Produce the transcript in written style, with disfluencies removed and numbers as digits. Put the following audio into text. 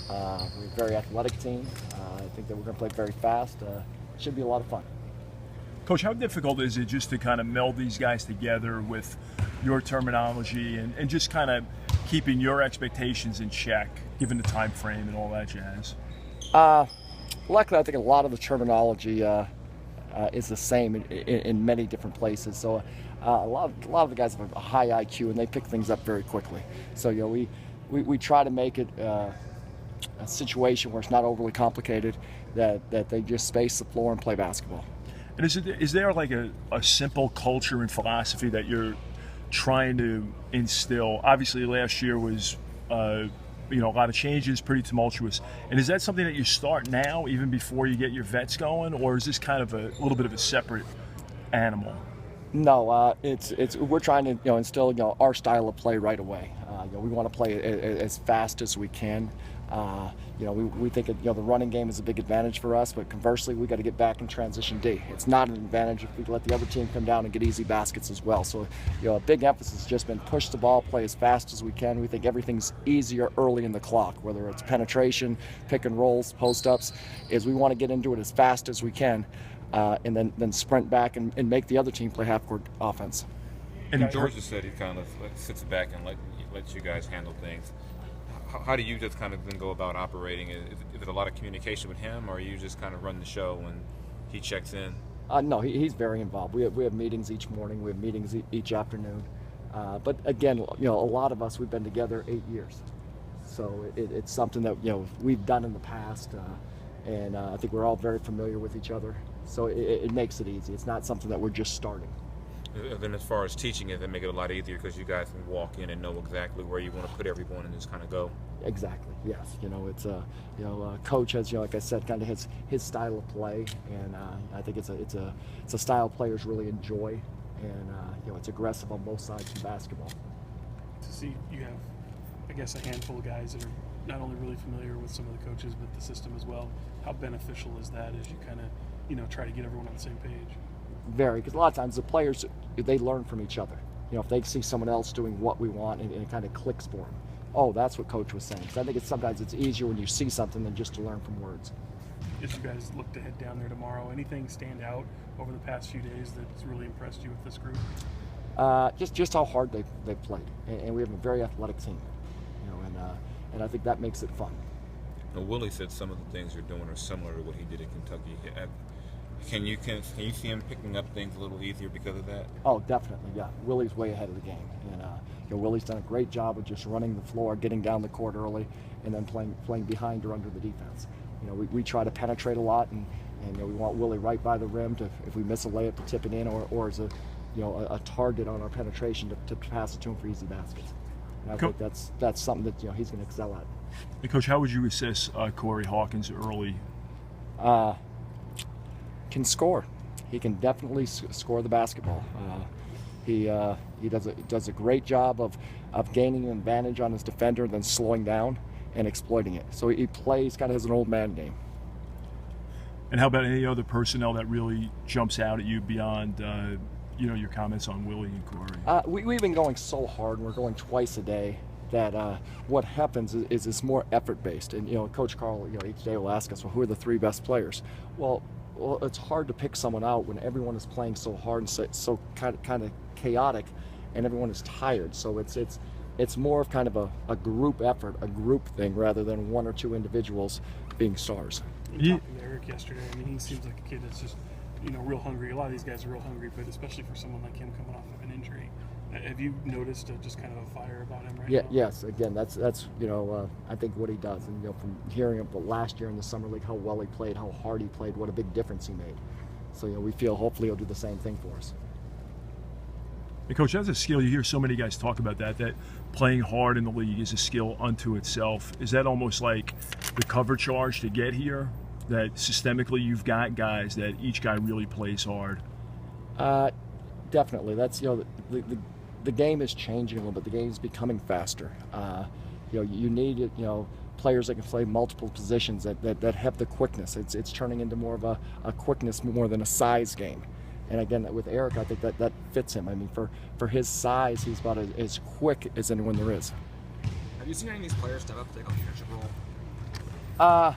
We're a very athletic team. I think that we're going to play very fast. Should be a lot of fun. Coach, how difficult is it just to kind of meld these guys together with your terminology and just kind of keeping your expectations in check, given the time frame and all that jazz? Luckily, I think a lot of the terminology is the same in many different places. So a lot of the guys have a high IQ and they pick things up very quickly. So we try to make it a situation where it's not overly complicated, that they just space the floor and play basketball. And is there like a simple culture and philosophy that you're trying to instill? Obviously, last year was a lot of changes, pretty tumultuous. And is that something that you start now, even before you get your vets going, or is this kind of a little bit of a separate animal? No, we're trying to instill our style of play right away. We want to play as fast as we can. We think the running game is a big advantage for us, but conversely, we got to get back in transition D. It's not an advantage if we let the other team come down and get easy baskets as well. So, a big emphasis has just been push the ball, play as fast as we can. We think everything's easier early in the clock, whether it's penetration, pick and rolls, post ups. Is we want to get into it as fast as we can, and then sprint back and make the other team play half court offense. And George just said he kind of sits back and lets you guys handle things. How do you just kind of then go about operating? Is it a lot of communication with him, or you just kind of run the show when he checks in? No, he's very involved. We have meetings each morning. We have meetings each afternoon. But again, a lot of us, we've been together 8 years. So it's something that, we've done in the past. And I think we're all very familiar with each other. So it makes it easy. It's not something that we're just starting. And then as far as teaching it, that make it a lot easier because you guys can walk in and know exactly where you want to put everyone and just kind of go. Exactly. Yes. It's coach has, like I said, kind of his style of play, and I think it's a style players really enjoy, and it's aggressive on both sides of basketball. To see you have, I guess, a handful of guys that are not only really familiar with some of the coaches but the system as well. How beneficial is that as you kind of try to get everyone on the same page? Very, because a lot of times the players, they learn from each other. If they see someone else doing what we want, and it kind of clicks for them. Oh, that's what coach was saying. Because I think sometimes it's easier when you see something than just to learn from words. As you guys look to head down there tomorrow, anything stand out over the past few days that's really impressed you with this group? Just how hard they've played, and we have a very athletic team. And I think that makes it fun. Now, Willie said some of the things you're doing are similar to what he did at Kentucky. Can you see him picking up things a little easier because of that? Oh, definitely, yeah. Willie's way ahead of the game, and Willie's done a great job of just running the floor, getting down the court early, and then playing behind or under the defense. We try to penetrate a lot, and we want Willie right by the rim to, if we miss a layup, to tip it in, or as a target on our penetration to pass it to him for easy baskets. And I think that's something that he's going to excel at. And Coach, how would you assess Corey Hawkins early? Can score. He can definitely score the basketball. He does a great job of gaining an advantage on his defender, then slowing down and exploiting it. So he plays kind of as an old man game. And how about any other personnel that really jumps out at you beyond your comments on Willie and Corey? We've been going so hard, and we're going twice a day, that what happens is it's more effort-based. And Coach Carl, each day will ask us, well, who are the 3 best players? Well, it's hard to pick someone out when everyone is playing so hard and so kind of chaotic, and everyone is tired. So it's more of kind of a group effort, a group thing, rather than 1 or 2 individuals being stars. Talking to Eric yesterday, he seems like a kid that's just real hungry. A lot of these guys are real hungry, but especially for someone like him coming off of an injury. Have you noticed just kind of a fire about him right now? Yes. Again, that's I think what he does, and from hearing about last year in the summer league, how well he played, how hard he played, what a big difference he made. So we feel hopefully he'll do the same thing for us. And Coach, that's a skill. You hear so many guys talk about that playing hard in the league is a skill unto itself. Is that almost like the cover charge to get here? That systemically you've got guys that each guy really plays hard? Definitely. That's the game is changing a little bit. The game is becoming faster. You need players that can play multiple positions that have the quickness. It's turning into more of a quickness more than a size game. And again, with Eric, I think that fits him. For his size, he's about as quick as anyone there is. Have you seen any of these players step up to take on leadership role? Uh,